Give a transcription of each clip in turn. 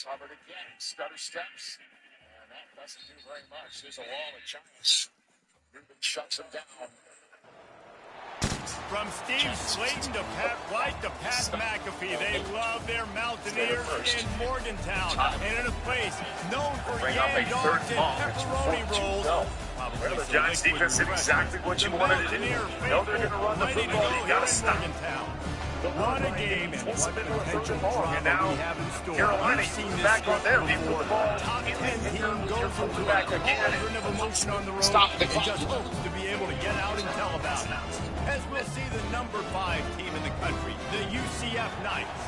Hubbard again. Stutter steps. And that doesn't do very much. There's a wall of Giants. Ruben shuts him down. From Steve Slayton to Pat White to Pat McAfee, they love their Mountaineers in Morgantown. And in a place known for yam dogs and pepperoni rolls. The Giants defense did exactly what you wanted to do. You know they're going to run the football. You got to stop. What a game and what potential drama we have in store. Carolina, back on them. Top 10 team goes into a cauldron of emotion on the road and just hopes to be able to get out and tell about it. As we'll see the number 5 team in the country, the UCF Knights,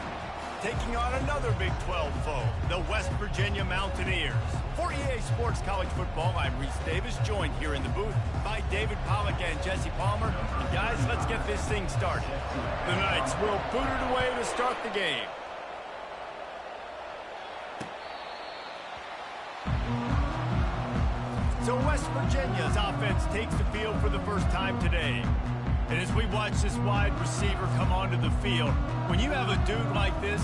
taking on another Big 12 foe, the West Virginia Mountaineers. For EA Sports College Football, I'm Reese Davis, joined here in the booth by David Pollack and Jesse Palmer. And guys, let's get this thing started. The Knights will boot it away to start the game. So West Virginia's offense takes the field for the first time today. And as we watch this wide receiver come onto the field, when you have a dude like this,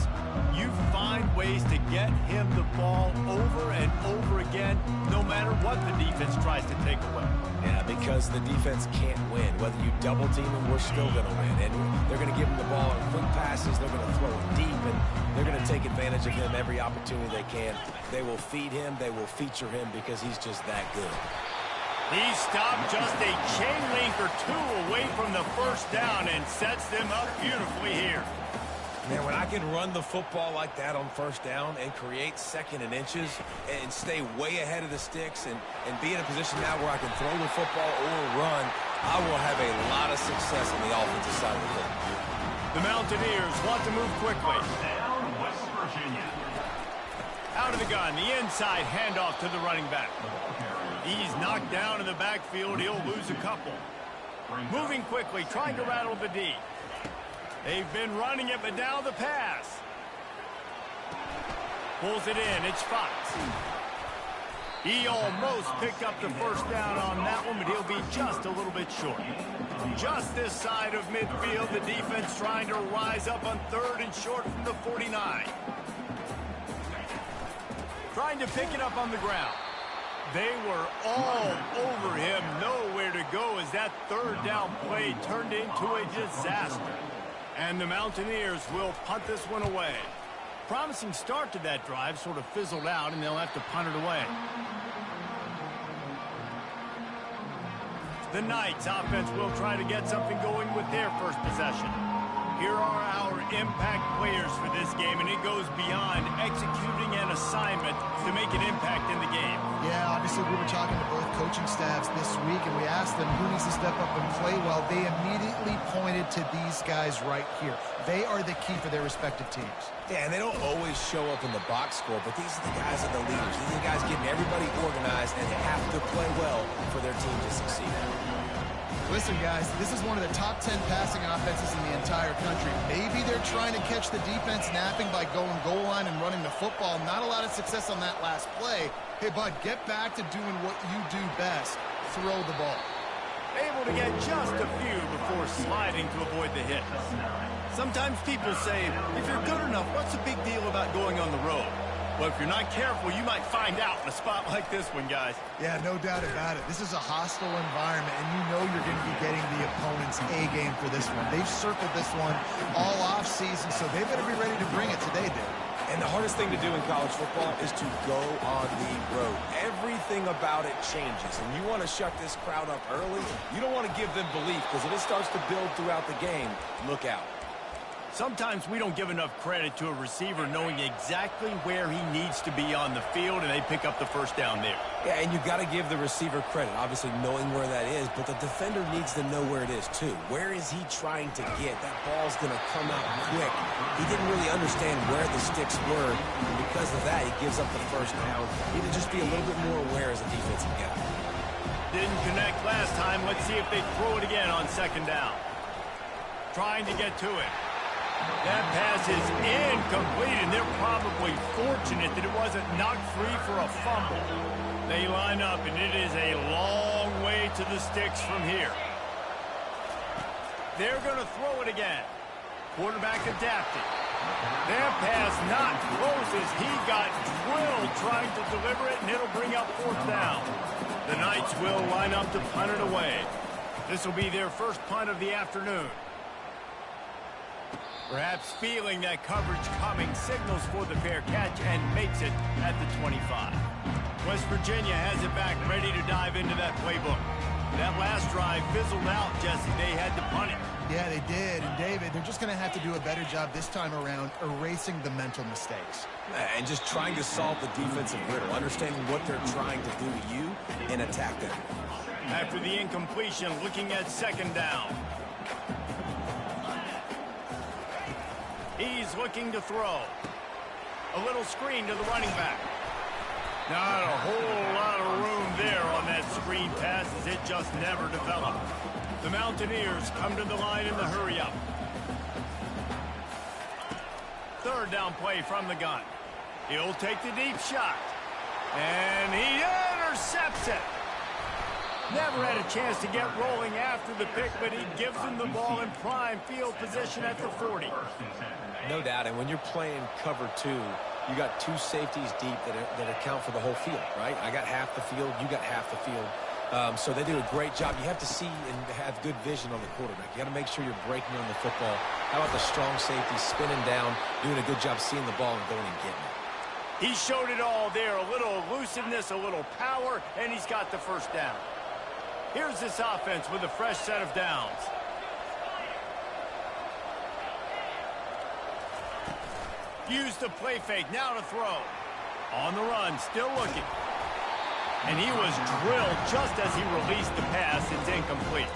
you find ways to get him the ball over and over again, no matter what the defense tries to take away. Yeah, because the defense can't win. Whether you double team him, we're still going to win. And they're going to give him the ball on quick passes. They're going to throw it deep, and they're going to take advantage of him every opportunity they can. They will feed him. They will feature him because he's just that good. He stopped just a chain link or two away from the first down and sets them up beautifully here. Man, when I can run the football like that on first down and create second and inches and stay way ahead of the sticks and be in a position now where I can throw the football or run, I will have a lot of success on the offensive side of the ball. The Mountaineers want to move quickly. Down West Virginia. Out of the gun, the inside handoff to the running back. He's knocked down in the backfield. He'll lose a couple. Moving quickly, trying to rattle the D. They've been running it, but now the pass. Pulls it in. It's Fox. He almost picked up the first down on that one, but he'll be just a little bit short. Just this side of midfield, the defense trying to rise up on 3rd and short from the 49. Trying to pick it up on the ground. They were all over him, nowhere to go as that 3rd down play turned into a disaster. And the Mountaineers will punt this one away. Promising start to that drive, sort of fizzled out, and they'll have to punt it away. The Knights offense will try to get something going with their first possession. Here are our impact players for this game, and it goes beyond executing an assignment to make an impact in the game. Yeah, obviously we were talking to both coaching staffs this week, and we asked them who needs to step up and play well. They immediately pointed to these guys right here. They are the key for their respective teams. Yeah, and they don't always show up in the box score, but these are the guys that are the leaders. These are the guys getting everybody organized and have to play well for their team to succeed. Listen, guys, this is one of the top 10 passing offenses in the entire country. Maybe they're trying to catch the defense napping by going goal line and running the football. Not a lot of success on that last play. Hey, bud, get back to doing what you do best. Throw the ball. Able to get just a few before sliding to avoid the hit. Sometimes people say, if you're good enough, what's the big deal about going on the road? Well, if you're not careful, you might find out in a spot like this one, guys. Yeah, no doubt about it. This is a hostile environment, and you know you're going to be getting the opponent's A game for this one. They've circled this one all offseason, so they better be ready to bring it today, dude. And the hardest thing to do in college football is to go on the road. Everything about it changes, and you want to shut this crowd up early. You don't want to give them belief, because if it starts to build throughout the game, look out. Sometimes we don't give enough credit to a receiver knowing exactly where he needs to be on the field, and they pick up the first down there. Yeah, and you've got to give the receiver credit, obviously knowing where that is, but the defender needs to know where it is too. Where is he trying to get? That ball's going to come out quick. He didn't really understand where the sticks were, and because of that, he gives up the first down. He needs to just be a little bit more aware as a defensive guy. Didn't connect last time. Let's see if they throw it again on 2nd down. Trying to get to it. That pass is incomplete, and they're probably fortunate that it wasn't knocked free for a fumble. They line up, and it is a long way to the sticks from here. They're going to throw it again. Quarterback adapted. That pass not close as he got drilled trying to deliver it, and it'll bring up 4th down. The Knights will line up to punt it away. This will be their first punt of the afternoon. Perhaps feeling that coverage coming, signals for the fair catch and makes it at the 25. West Virginia has it back, ready to dive into that playbook. That last drive fizzled out, Jesse. They had to punt it. Yeah, they did. And, David, they're just going to have to do a better job this time around erasing the mental mistakes. And just trying to solve the defensive riddle, understanding what they're trying to do to you and attack them. After the incompletion, looking at 2nd down. He's looking to throw. A little screen to the running back. Not a whole lot of room there on that screen pass as it just never developed. The Mountaineers come to the line in the hurry-up. 3rd down play from the gun. He'll take the deep shot. And he intercepts it. Never had a chance to get rolling after the pick, but he gives him the ball in prime field position at the 40. No doubt, and when you're playing cover 2, you got 2 safeties deep that account for the whole field, right? I got half the field, you got half the field. So they do a great job. You have to see and have good vision on the quarterback. You got to make sure you're breaking on the football. How about the strong safety spinning down, doing a good job seeing the ball and going and getting it? He showed it all there, a little elusiveness, a little power, and he's got the 1st down. Here's this offense with a fresh set of downs. Use the play fake, now to throw. On the run, still looking. And he was drilled just as he released the pass. It's incomplete.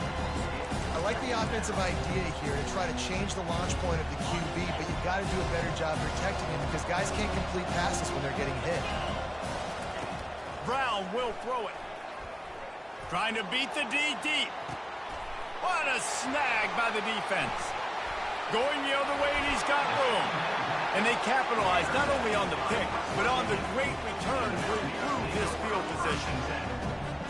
I like the offensive idea here to try to change the launch point of the QB, but you've got to do a better job protecting him because guys can't complete passes when they're getting hit. Brown will throw it. Trying to beat the D deep. What a snag by the defense. Going the other way, and he's got room. And they capitalize not only on the pick, but on the great return to improve this field position.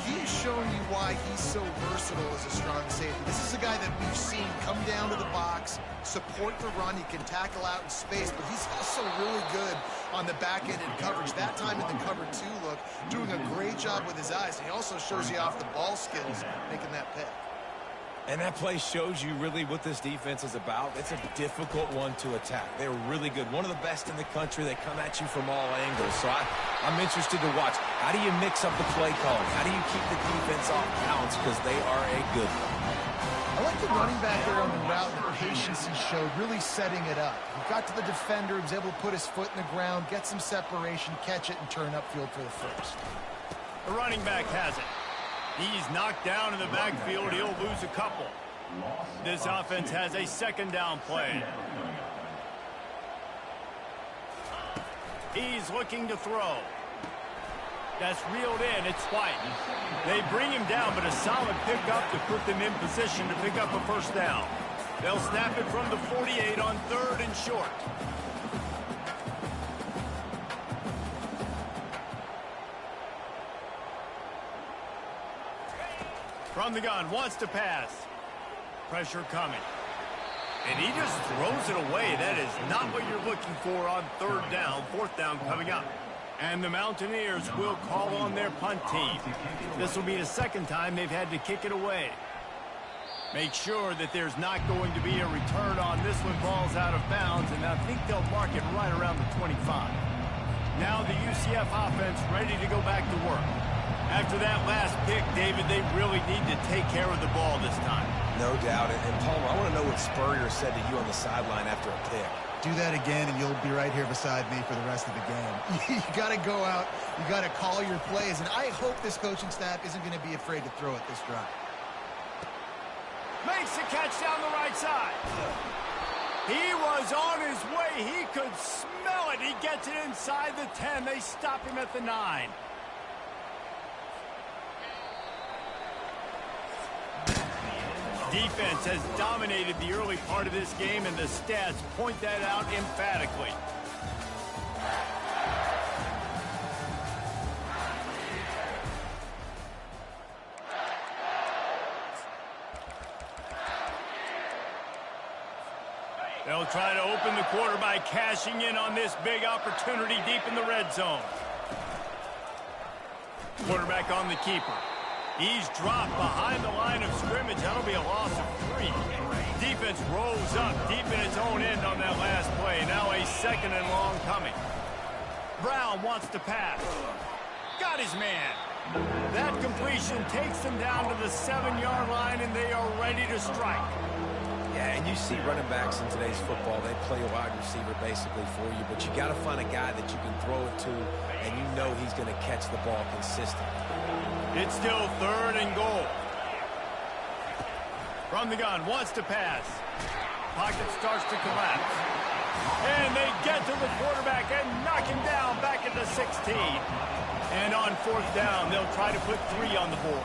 He's showing you why he's so versatile as a strong safety. This is a guy that we've seen come down to the box, support the run. He can tackle out in space, but he's also really good on the back end in coverage. That time in the cover 2 look, doing a great job with his eyes. He also shows you off the ball skills, making that pick. And that play shows you really what this defense is about. It's a difficult one to attack. They're really good. One of the best in the country. They come at you from all angles. So I'm interested to watch. How do you mix up the play calling? How do you keep the defense off balance? Because they are a good one. I like the running back there on the route and the patience he showed, really setting it up. He got to the defender, he was able to put his foot in the ground, get some separation, catch it, and turn upfield for the 1st. The running back has it. He's knocked down in the backfield. He'll lose a couple. This offense has a 2nd down play. He's looking to throw. That's reeled in. It's White. They bring him down, but a solid pickup to put them in position to pick up a 1st down. They'll snap it from the 48 on 3rd and short. From the gun, wants to pass. Pressure coming. And he just throws it away. That is not what you're looking for on 3rd down. 4th down coming up. And the Mountaineers will call on their punt team. This will be the 2nd time they've had to kick it away. Make sure that there's not going to be a return on this when ball's out of bounds, and I think they'll mark it right around the 25. Now the UCF offense ready to go back to work. After that last pick, David, they really need to take care of the ball this time. No doubt. And Palmer, I want to know what Spurrier said to you on the sideline after a pick. Do that again, and you'll be right here beside me for the rest of the game. You got to go out. You got to call your plays, and I hope this coaching staff isn't going to be afraid to throw it this drive. Makes the catch down the right side. He was on his way. He could smell it. He gets it inside the 10. They stop him at the 9. Defense has dominated the early part of this game, and the stats point that out emphatically. They'll try to open the quarter by cashing in on this big opportunity deep in the red zone. Quarterback on the keeper. He's dropped behind the line of scrimmage. That'll be a loss of 3. Defense rolls up deep in its own end on that last play. Now a second and long coming. Brown wants to pass. Got his man. That completion takes them down to the 7-yard line, and they are ready to strike. Yeah, and you see running backs in today's football, they play a wide receiver basically for you, but you got to find a guy that you can throw it to, and you know he's going to catch the ball consistently. It's still 3rd and goal. From the gun, wants to pass. Pocket starts to collapse. And they get to the quarterback and knock him down back at the 16. And on 4th down, they'll try to put 3 on the board.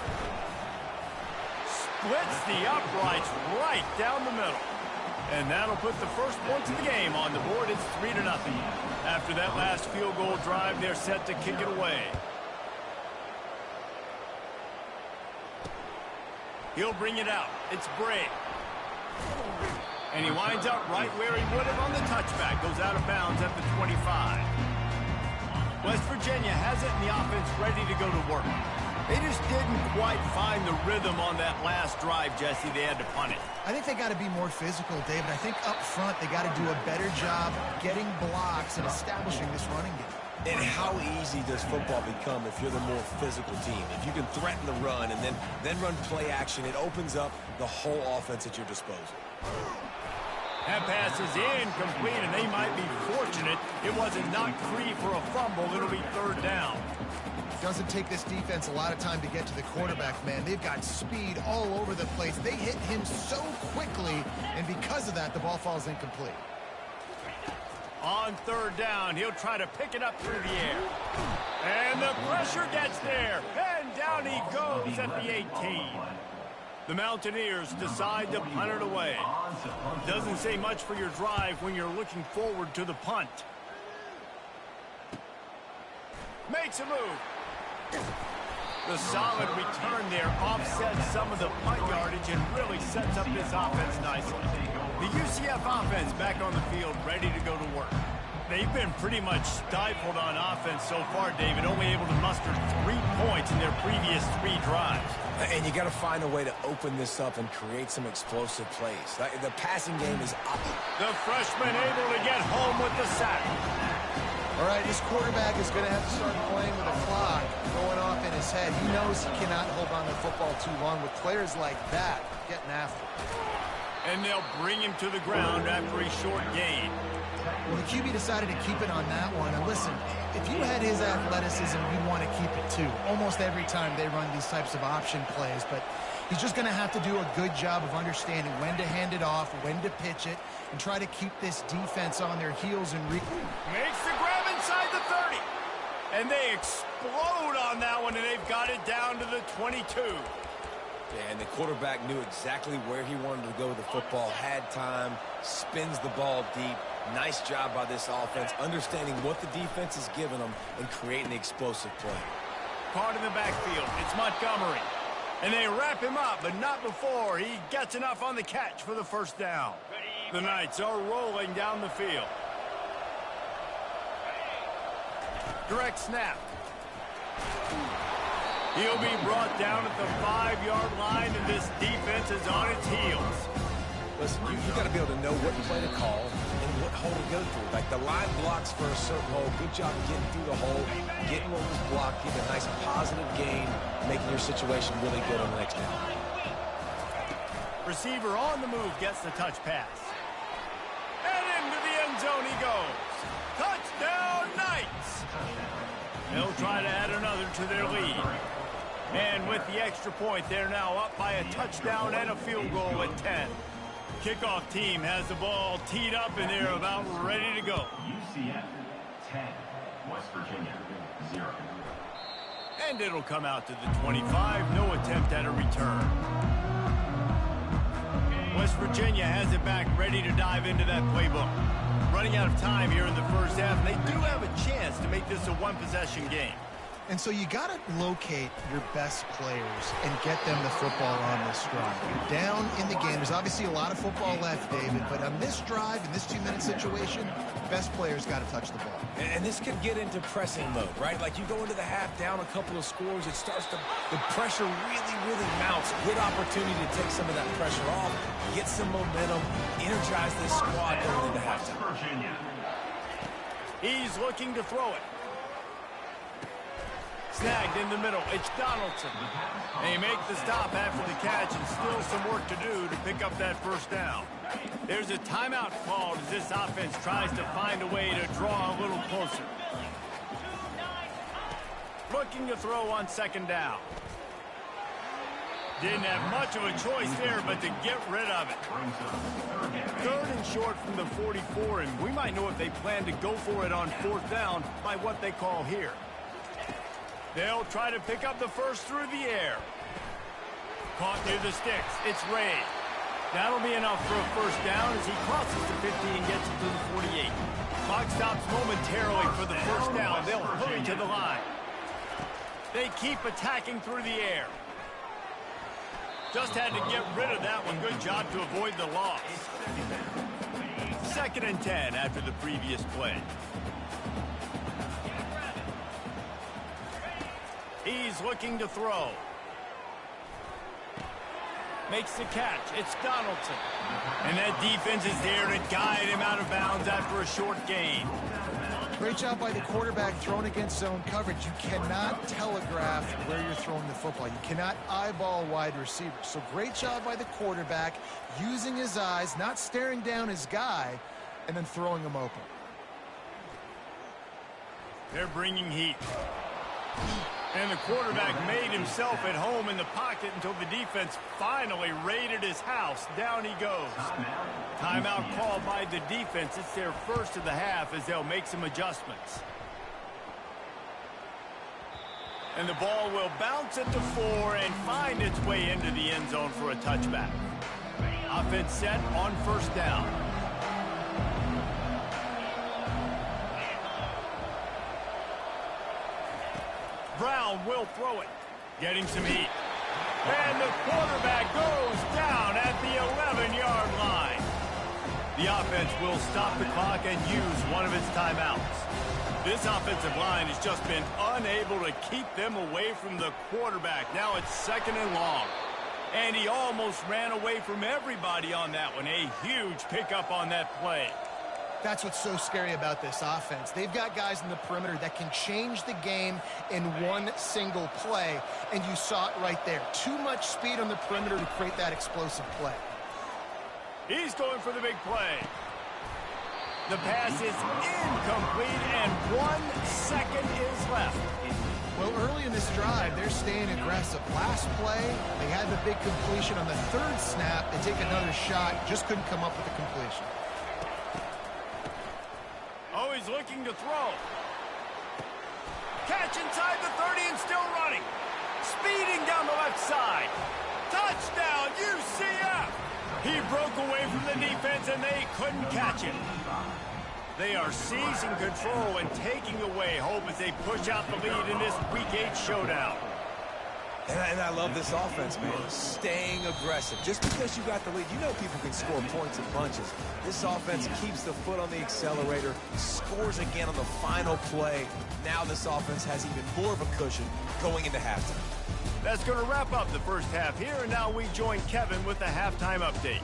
Splits the uprights right down the middle. And that'll put the first points of the game on the board. It's 3-0. After that last field goal drive, they're set to kick it away. He'll bring it out. It's Bray. And he winds up right where he would have on the touchback. Goes out of bounds at the 25. West Virginia has it, and the offense ready to go to work. They just didn't quite find the rhythm on that last drive, Jesse. They had to punt it. I think they got to be more physical, David. I think up front they got to do a better job getting blocks and establishing this running game. And how easy does football become if you're the more physical team? If you can threaten the run and then run play action, it opens up the whole offense at your disposal. That pass is incomplete, and they might be fortunate it wasn't knocked free for a fumble. It'll be 3rd down. It doesn't take this defense a lot of time to get to the quarterback, man. They've got speed all over the place. They hit him so quickly, and because of that, the ball falls incomplete. On 3rd down, he'll try to pick it up through the air. And the pressure gets there. And down he goes at the 18. The Mountaineers decide to punt it away. Doesn't say much for your drive when you're looking forward to the punt. Makes a move. The solid return there offsets some of the punt yardage and really sets up this offense nicely. The UCF offense back on the field, ready to go to work. They've been pretty much stifled on offense so far, David, only able to muster 3 points in their previous 3 drives. And you got to find a way to open this up and create some explosive plays. The passing game is up. The freshman able to get home with the sack. All right, this quarterback is going to have to start playing with a clock going off in his head. He knows he cannot hold on to the football too long with players like that getting after him. And they'll bring him to the ground after a short gain. Well, the QB decided to keep it on that one. And listen, if you had his athleticism, you'd want to keep it too. Almost every time they run these types of option plays. But he's just going to have to do a good job of understanding when to hand it off, when to pitch it, and try to keep this defense on their heels. And makes the grab inside the 30. And they explode on that one, and they've got it down to the 22. Yeah, and the quarterback knew exactly where he wanted to go with the football, had time, spins the ball deep. Nice job by this offense, understanding what the defense is giving them and creating the explosive play. Caught in the backfield. It's Montgomery. And they wrap him up, but not before he gets enough on the catch for the 1st down. The Knights are rolling down the field. Direct snap. He'll be brought down at the 5-yard line, and this defense is on its heels. Listen, you got to be able to know what play to call and what hole to go through. Like the line blocks for a certain hole. Good job getting through the hole, getting what was blocked, getting a nice positive gain, making your situation really good on the next down. Receiver on the move gets the touch pass. And into the end zone he goes. Touchdown, Knights! They'll try to add another to their lead. And with the extra point, they're now up by a touchdown and a field goal at 10. Kickoff team has the ball teed up, and they're about ready to go. UCF 10, West Virginia 0. And it'll come out to the 25. No attempt at a return. West Virginia has it back, ready to dive into that playbook. Running out of time here in the 1st half, and they do have a chance to make this a one-possession game. And so you got to locate your best players and get them the football on this drive. You're down in the game. There's obviously a lot of football left, David, but on this drive, in this 2-minute situation, best players got to touch the ball. And this could get into pressing mode, right? Like you go into the half down a couple of scores, it starts to, the pressure really mounts. Good opportunity to take some of that pressure off, get some momentum, energize this squad going into halftime. He's looking to throw it. Snagged in the middle. It's Donaldson. They make the stop after the catch and still some work to do to pick up that first down. There's a timeout called as this offense tries to find a way to draw a little closer. Looking to throw on second down. Didn't have much of a choice there but to get rid of it. Third and short from the 44, and we might know if they plan to go for it on fourth down by what they call here. They'll try to pick up the first through the air. Caught near the sticks. It's Ray. That'll be enough for a first down as he crosses the 50 and gets it to the 48. Clock stops momentarily for the first down. They'll hurry to the line. They keep attacking through the air. Just had to get rid of that one. Good job to avoid the loss. 2nd and 10 after the previous play. He's looking to throw. Makes the catch. It's Donaldson. And that defense is there to guide him out of bounds after a short gain. Great job by the quarterback throwing against zone coverage. You cannot telegraph where you're throwing the football. You cannot eyeball wide receivers. So great job by the quarterback using his eyes, not staring down his guy, and then throwing him open. They're bringing heat. And the quarterback made himself at home in the pocket until the defense finally raided his house. Down he goes. Timeout called by the defense. It's their first of the half as they'll make some adjustments. And the ball will bounce at the 4 and find its way into the end zone for a touchback. Offense set on first down. Brown will throw it. Getting some heat. And the quarterback goes down at the 11-yard line. The offense will stop the clock and use one of its timeouts. This offensive line has just been unable to keep them away from the quarterback. Now it's 2nd and long. And he almost ran away from everybody on that one. A huge pickup on that play. That's what's so scary about this offense. They've got guys in the perimeter that can change the game in one single play, and you saw it right there. Too much speed on the perimeter to create that explosive play. He's going for the big play. The pass is incomplete, and 1 second is left. Well, early in this drive, they're staying aggressive. Last play, they had the big completion. On the 3rd snap, they take another shot, just couldn't come up with the completion. Oh, he's looking to throw. Catch inside the 30 and still running. Speeding down the left side. Touchdown, UCF! He broke away from the defense and they couldn't catch him. They are seizing control and taking away hope as they push out the lead in this Week 8 showdown. And I love this offense, man. Staying aggressive. Just because you got the lead, you know people can score points in bunches. This offense keeps the foot on the accelerator, scores again on the final play. Now this offense has even more of a cushion going into halftime. That's going to wrap up the first half here, and now we join Kevin with the halftime update.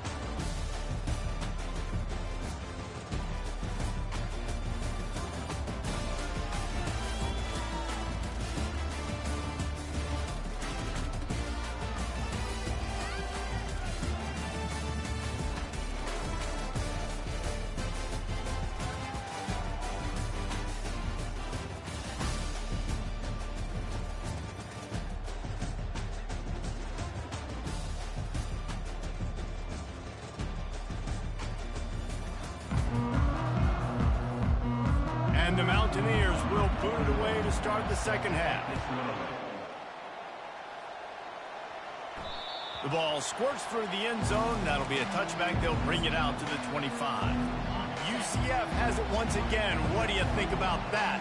And the Mountaineers will boot it away to start the second half. The ball squirts through the end zone. That'll be a touchback. They'll bring it out to the 25. UCF has it once again. What do you think about that?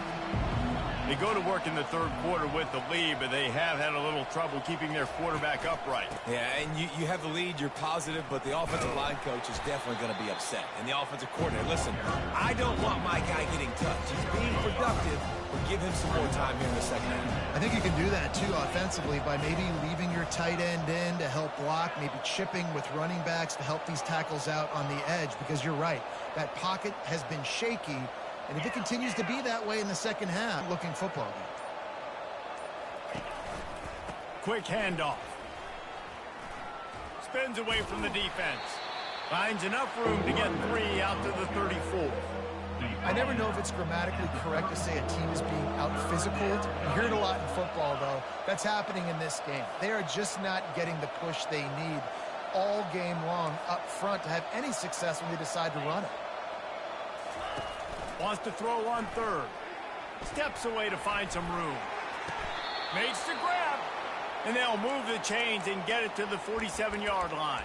They go to work in the third quarter with the lead, but they have had a little trouble keeping their quarterback upright. Yeah, and you have the lead, you're positive, but the offensive line coach is definitely going to be upset. And the offensive coordinator, listen, I don't want my guy getting touched. He's being productive, but give him some more time here in the second half. I think you can do that, too, offensively, by maybe leaving your tight end in to help block, maybe chipping with running backs to help these tackles out on the edge, because you're right. That pocket has been shaky, and if it continues to be that way in the second half, looking football game. Quick handoff. Spins away from the defense. Finds enough room to get 3 out to the 34. I never know if it's grammatically correct to say a team is being out-physicaled. You hear it a lot in football, though. That's happening in this game. They are just not getting the push they need all game long up front to have any success when they decide to run it. Wants to throw on third. Steps away to find some room. Makes the grab. And they'll move the chains and get it to the 47-yard line.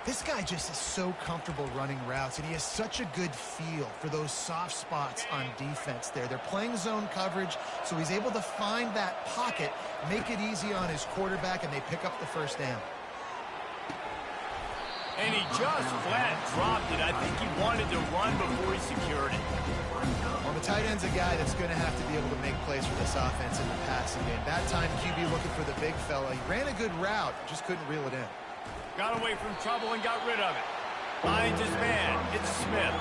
This guy just is so comfortable running routes, and he has such a good feel for those soft spots on defense there. They're playing zone coverage, so he's able to find that pocket, make it easy on his quarterback, and they pick up the first down. And he just flat dropped it. I think he wanted to run before he secured it. Well, the tight end's a guy that's going to have to be able to make plays for this offense in the passing game. That time, QB looking for the big fella. He ran a good route, just couldn't reel it in. Got away from trouble and got rid of it. Finds his man. It's Smith.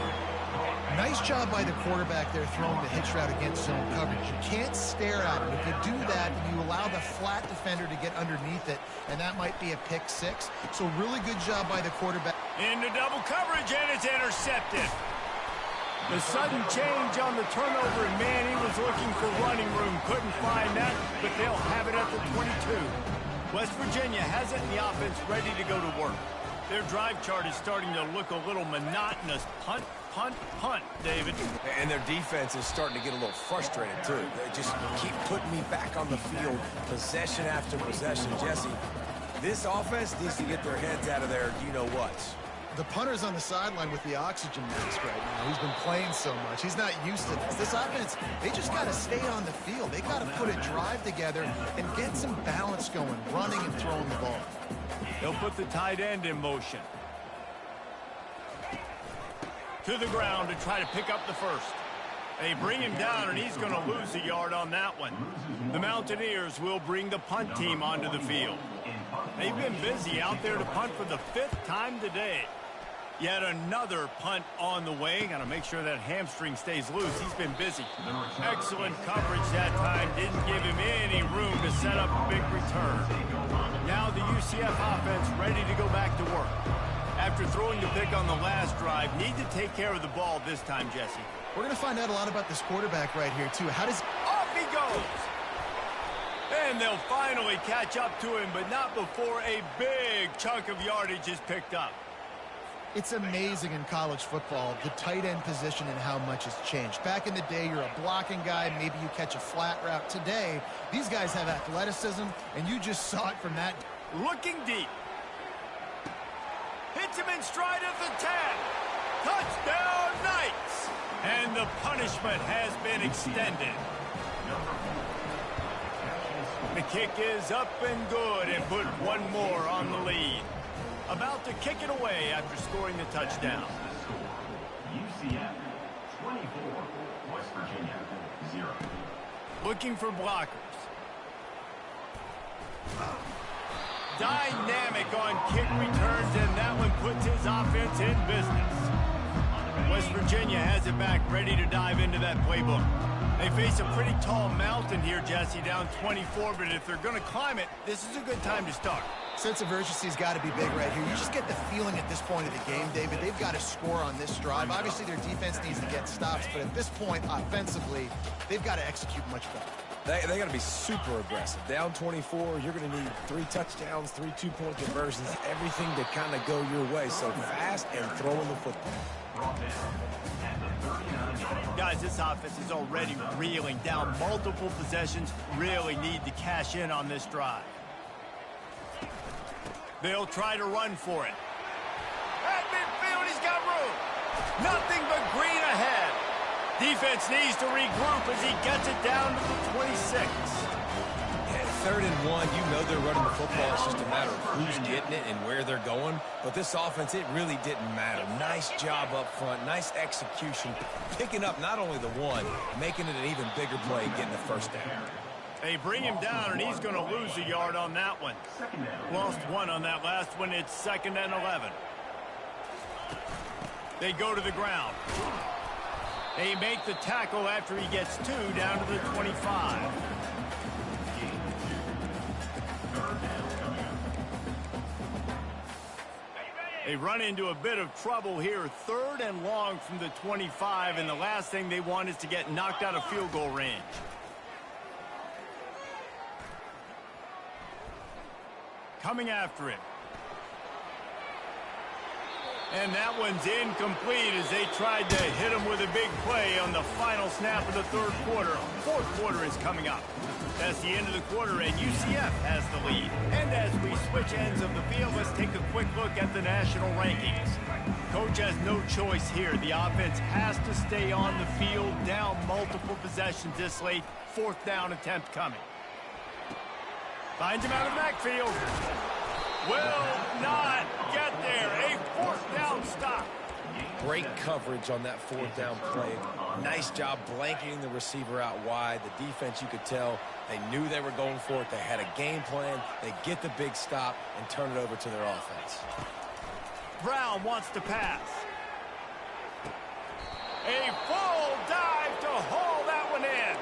Nice job by the quarterback there throwing the hitch route against zone coverage. You can't stare at him. If you do that, then you allow the flat defender to get underneath it, and that might be a pick six. So really good job by the quarterback. Into double coverage, and it's intercepted. The sudden change on the turnover, and man, he was looking for running room. Couldn't find that, but they'll have it at the 22. West Virginia has it in the offense ready to go to work. Their drive chart is starting to look a little monotonous. Punt, punt, punt, David. And their defense is starting to get a little frustrated, too. They just keep putting me back on the field, possession after possession. Jesse, this offense needs to get their heads out of their you-know-whats. The punter's on the sideline with the oxygen mask right now. He's been playing so much. He's not used to this. This offense, they just got to stay on the field. They got to put a drive together and get some balance going, running and throwing the ball. They'll put the tight end in motion. To the ground to try to pick up the first. They bring him down, and he's going to lose a yard on that one. The Mountaineers will bring the punt team onto the field. They've been busy out there to punt for the 5th time today. Yet another punt on the way. Got to make sure that hamstring stays loose. He's been busy. Excellent coverage that time. Didn't give him any room to set up a big return. Now the UCF offense ready to go back to work. After throwing the pick on the last drive, need to take care of the ball this time, Jesse. We're going to find out a lot about this quarterback right here, too. How does... Off he goes! And they'll finally catch up to him, but not before a big chunk of yardage is picked up. It's amazing in college football, the tight end position and how much has changed. Back in the day, you're a blocking guy, maybe you catch a flat route. Today, these guys have athleticism, and you just saw it from that. Looking deep. Hits him in stride at the 10. Touchdown, Knights! And the punishment has been extended. The kick is up and good and put one more on the lead. About to kick it away after scoring the touchdown. UCF 24, West Virginia 0. Looking for blockers. Dynamic on kick returns, and that one puts his offense in business. West Virginia has it back, ready to dive into that playbook. They face a pretty tall mountain here, Jesse, down 24, but if they're going to climb it, this is a good time to start. Sense of urgency's got to be big right here. You just get the feeling at this point of the game, David, they've got to score on this drive. Obviously, their defense needs to get stops, but at this point, offensively, they've got to execute much better. They got to be super aggressive. Down 24, you're going to need 3 touchdowns, 3 two-point conversions, everything to kind of go your way. So fast and throwing the football. Guys, this offense is already reeling down multiple possessions. Really need to cash in on this drive. They'll try to run for it. At midfield, he's got room. Nothing but green ahead. Defense needs to regroup as he gets it down to the 26. At 3rd and 1, you know they're running the football. It's just a matter of who's getting it and where they're going. But this offense, it really didn't matter. Nice job up front, nice execution, picking up not only the one, making it an even bigger play, getting the first down. They bring him down, and he's going to lose a yard on that one. Lost 1 on that last one. It's 2nd and 11. They go to the ground. They make the tackle after he gets 2 down to the 25. They run into a bit of trouble here. 3rd and long from the 25, and the last thing they want is to get knocked out of field goal range. Coming after him. And that one's incomplete as they tried to hit him with a big play on the final snap of the 3rd quarter. 4th quarter is coming up. That's the end of the quarter, and UCF has the lead. And as we switch ends of the field, let's take a quick look at the national rankings. Coach has no choice here. The offense has to stay on the field, down multiple possessions this late. 4th down attempt coming. Finds him out of the backfield. Will not get there. A 4th down stop. Great coverage on that 4th down play. Nice job blanketing the receiver out wide. The defense, you could tell, they knew they were going for it. They had a game plan. They get the big stop and turn it over to their offense. Brown wants to pass. A full dive to haul that one in.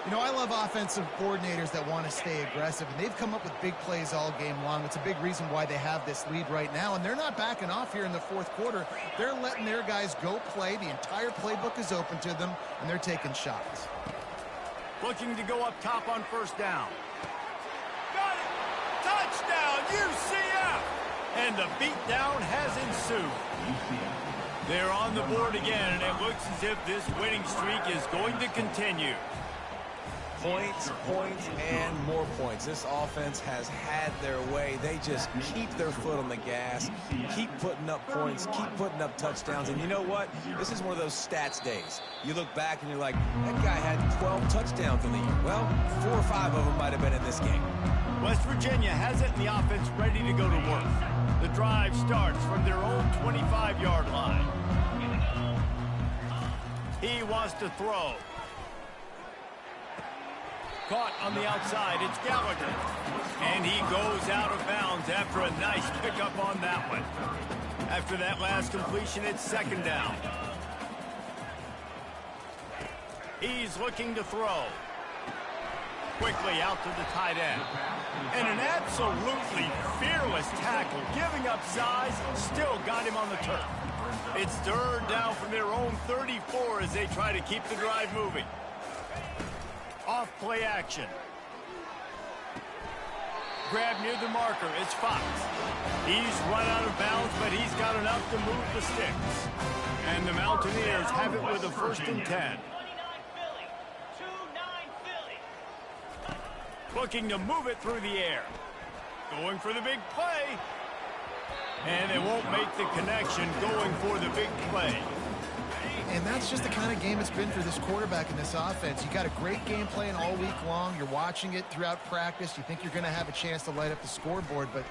You know, I love offensive coordinators that want to stay aggressive, and they've come up with big plays all game long. It's a big reason why they have this lead right now, and they're not backing off here in the 4th quarter. They're letting their guys go play. The entire playbook is open to them, and they're taking shots. Looking to go up top on 1st down. Got it! Touchdown, UCF! And the beatdown has ensued. They're on the board again, and it looks as if this winning streak is going to continue. Points, points, and more points. This offense has had their way. They just keep their foot on the gas, keep putting up points, keep putting up touchdowns. And you know what? This is one of those stats days. You look back and you're like, that guy had 12 touchdowns in the year. Well, 4 or 5 of them might have been in this game. West Virginia has it in the offense ready to go to work. The drive starts from their own 25-yard line. He wants to throw. Caught on the outside, it's Gallagher. And he goes out of bounds after a nice pickup on that one. After that last completion, it's 2nd down. He's looking to throw. Quickly out to the tight end. And an absolutely fearless tackle, giving up size, still got him on the turf. It's 3rd down from their own 34 as they try to keep the drive moving. Off play action. Grab near the marker. It's Fox. He's run out of bounds, but he's got enough to move the sticks. And the Mountaineers have it with a 1st and 10. Looking to move it through the air. Going for the big play. And they won't make the connection going for the big play. And that's just the kind of game it's been for this quarterback in this offense. You got a great game plan all week long. You're watching it throughout practice. You think you're going to have a chance to light up the scoreboard, but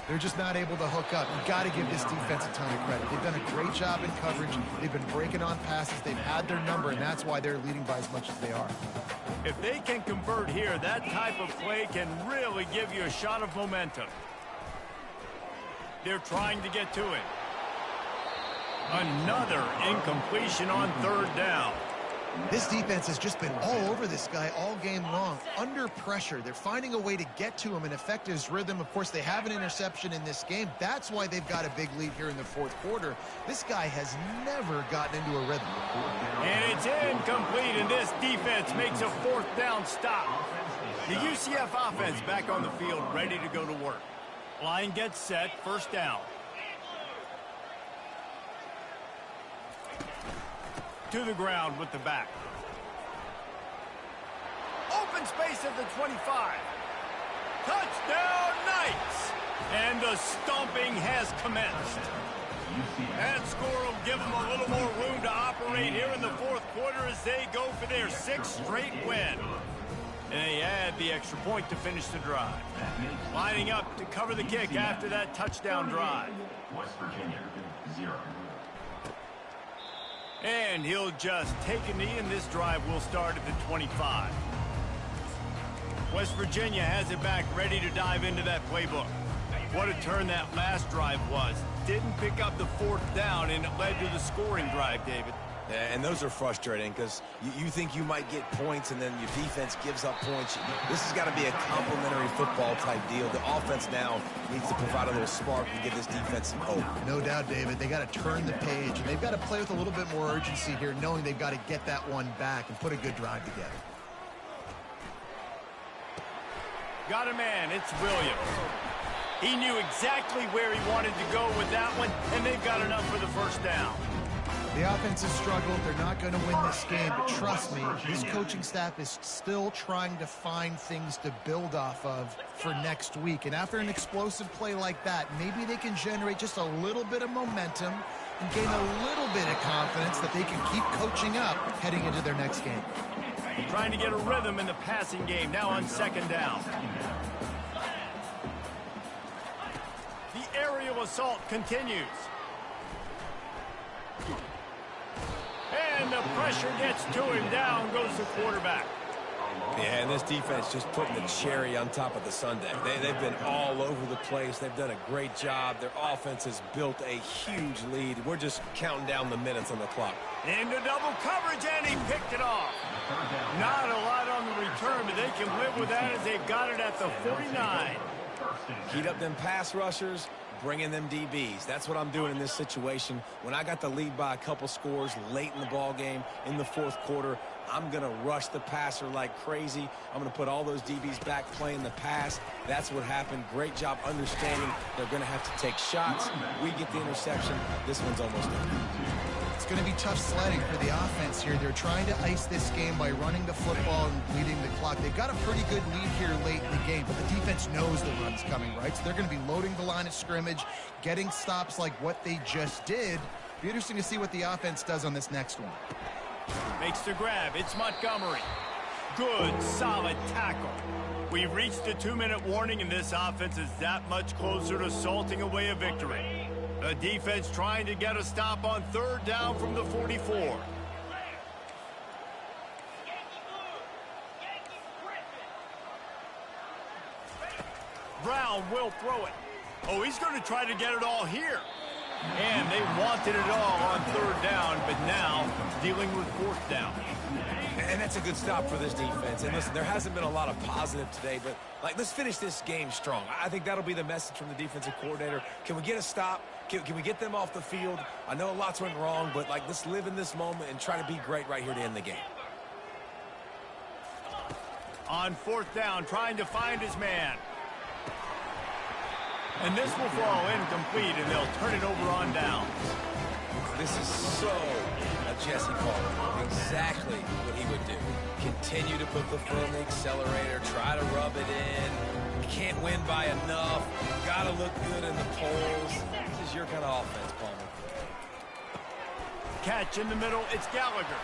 they're just not able to hook up. You got to give this defense a ton of credit. They've done a great job in coverage. They've been breaking on passes. They've had their number, and that's why they're leading by as much as they are. If they can convert here, that type of play can really give you a shot of momentum. They're trying to get to it. Another incompletion on 3rd down. This defense has just been all over this guy all game long. Under pressure, they're finding a way to get to him and affect his rhythm. Of course, they have an interception in this game. That's why they've got a big lead here in the 4th quarter. This guy has never gotten into a rhythm. And it's incomplete, and this defense makes a 4th down stop. The UCF offense back on the field, ready to go to work. Line gets set, 1st down. To the ground with the back. Open space at the 25. Touchdown, Knights! And the stomping has commenced. That score will give them a little more room to operate here in the fourth quarter as they go for their 6th straight win. And they add the extra point to finish the drive. Lining up to cover the kick after that touchdown drive. West Virginia, 0. And he'll just take a knee, and this drive will start at the 25. West Virginia has it back, ready to dive into that playbook. What a turn that last drive was. Didn't pick up the 4th down, and it led to the scoring drive, David. Yeah, and those are frustrating because you think you might get points and then your defense gives up points. This has got to be a complementary football type deal. The offense now needs to provide a little spark and give this defense some hope. No doubt, David. They got to turn the page, and they've got to play with a little bit more urgency here, knowing they've got to get that one back and put a good drive together. Got a man, it's Williams. He knew exactly where he wanted to go with that one, and they've got enough for the first down. The offense has struggled. They're not going to win this game, but trust me, this coaching staff is still trying to find things to build off of for next week. And after an explosive play like that, maybe they can generate just a little bit of momentum and gain a little bit of confidence that they can keep coaching up heading into their next game. Trying to get a rhythm in the passing game, now on 2nd down. The aerial assault continues. And the pressure gets to him. Down goes the quarterback. Yeah, and this defense just putting the cherry on top of the sundae. They've been all over the place. They've done a great job. Their offense has built a huge lead. We're just counting down the minutes on the clock. Into double coverage, and he picked it off. Not a lot on the return, but they can live with that as they've got it at the 49. Heat up them pass rushers, bring in them DBs. That's what I'm doing in this situation. When I got the lead by a couple scores late in the ball game in the 4th quarter, I'm going to rush the passer like crazy. I'm going to put all those DBs back playing the pass. That's what happened. Great job understanding they're going to have to take shots. We get the interception. This one's almost done. It's going to be tough sledding for the offense here. They're trying to ice this game by running the football and leading the clock. They've got a pretty good lead here late in the game, but the defense knows the run's coming, right? So they're going to be loading the line of scrimmage, getting stops like what they just did. Be interesting to see what the offense does on this next one. Makes the grab. It's Montgomery. Good, solid tackle. We've reached the 2-minute warning, and this offense is that much closer to salting away a victory. The defense trying to get a stop on 3rd down from the 44. Brown will throw it. Oh, he's going to try to get it all here. And they wanted it all on 3rd down, but now dealing with 4th down. And that's a good stop for this defense. And listen, there hasn't been a lot of positive today, but let's finish this game strong. I think that'll be the message from the defensive coordinator. Can we get a stop? Can we get them off the field? I know lots went wrong, but let's live in this moment and try to be great right here to end the game. On 4th down, trying to find his man. And this will fall incomplete, and they'll turn it over on downs. This is so a Jesse call. Exactly what he would do. Continue to put the foot on the accelerator, try to rub it in. Can't win by enough. Got to look good in the polls. This is your kind of offense, Palmer. Catch in the middle, it's Gallagher.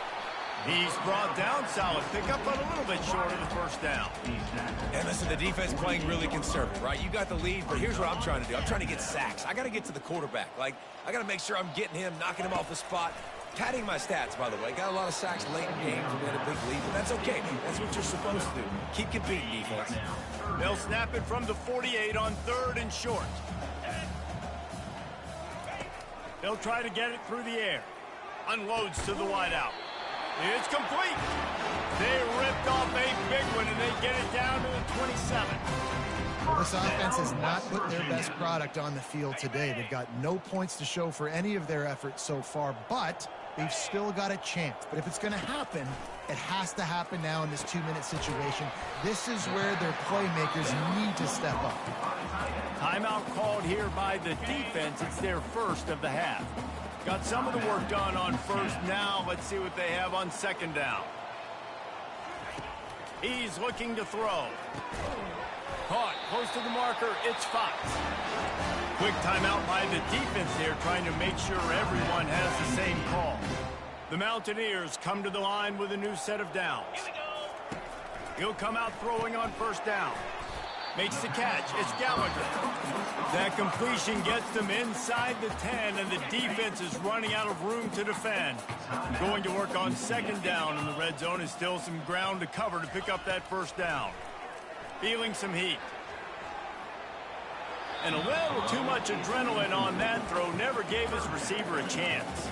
He's brought down, solid pickup, but a little bit short of the 1st down. And listen, the defense playing really conservative, right? You got the lead, but here's what I'm trying to do. I'm trying to get sacks. I got to get to the quarterback. I got to make sure I'm getting him, knocking him off the spot. Padding my stats, by the way. Got a lot of sacks late in games, and we had a big lead, but that's okay. That's what you're supposed to do. Keep competing, defense. They'll snap it from the 48 on 3rd and short. They'll try to get it through the air. Unloads to the wideout. It's complete. They ripped off a big one, and they get it down to the 27. Well, this offense has not put their best product on the field today. They've got no points to show for any of their efforts so far, but they've still got a chance. But if it's going to happen, it has to happen now in this 2-minute situation. This is where their playmakers need to step up. Timeout called here by the defense. It's their 1st of the half. Got some of the work done on 1st. Now let's see what they have on 2nd down. He's looking to throw. Caught close to the marker. It's Fox. Quick timeout by the defense there, trying to make sure everyone has the same call. The Mountaineers come to the line with a new set of downs. He'll come out throwing on first down. Makes the catch. It's Gallagher. That completion gets them inside the 10, and the defense is running out of room to defend. Going to work on second down, and the red zone is still some ground to cover to pick up that first down. Feeling some heat. And a little too much adrenaline on that throw. Never gave his receiver a chance.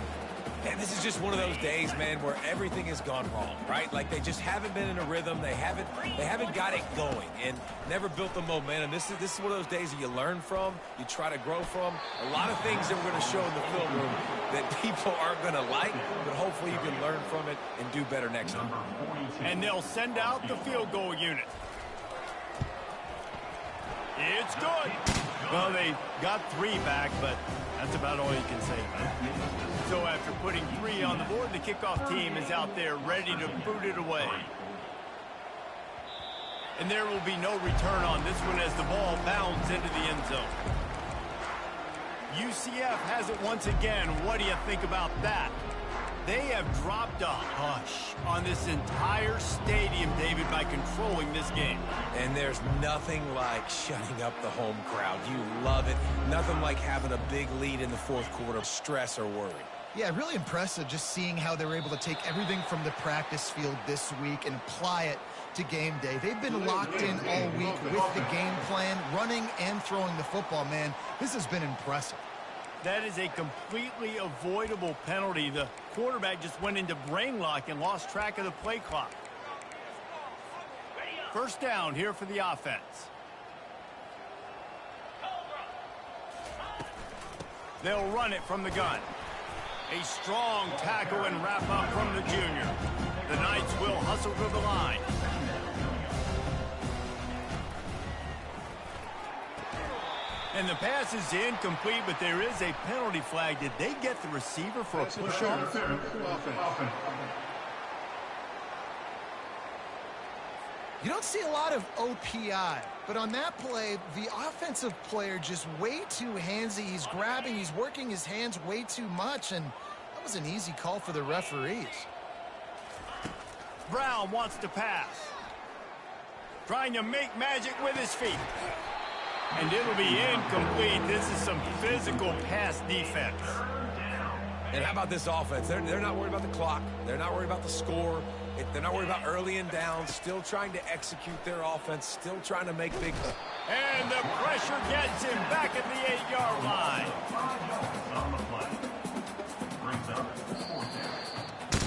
And this is just one of those days, man, where everything has gone wrong, right? Like they just haven't been in a rhythm. They haven't got it going and never built the momentum. This is one of those days that you learn from, you try to grow from. A lot of things that we're going to show in the film room that people aren't going to like, but hopefully you can learn from it and do better next time. And they'll send out the field goal unit. It's good. Well, they got 3 back, but that's about all you can say about it. So after putting 3 on the board, the kickoff team is out there ready to boot it away. And there will be no return on this one as the ball bounds into the end zone. UCF has it once again. What do you think about that? They have dropped a hush on this entire stadium, David, by controlling this game. And there's nothing like shutting up the home crowd. You love it. Nothing like having a big lead in the fourth quarter, stress or worry. Yeah, really impressive just seeing how they were able to take everything from the practice field this week and apply it to game day. They've been locked in all week with the game plan, running and throwing the football, man. This has been impressive. That is a completely avoidable penalty. The quarterback just went into brain lock and lost track of the play clock. First down here for the offense. They'll run it from the gun. A strong tackle and wrap up from the junior. The Knights will hustle to the line. And the pass is incomplete, but there is a penalty flag. Did they get the receiver for a push-off? You don't see a lot of OPI, but on that play, the offensive player just way too handsy. He's grabbing, he's working his hands way too much, and that was an easy call for the referees. Brown wants to pass. Trying to make magic with his feet. And it'll be incomplete. This is some physical pass defense. And how about this offense? They're not worried about the clock. They're not worried about the score. They're not worried about early and down. Still trying to execute their offense. Still trying to make big. And the pressure gets him back at the 8-yard line.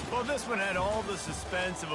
Well, this one had all the suspense of a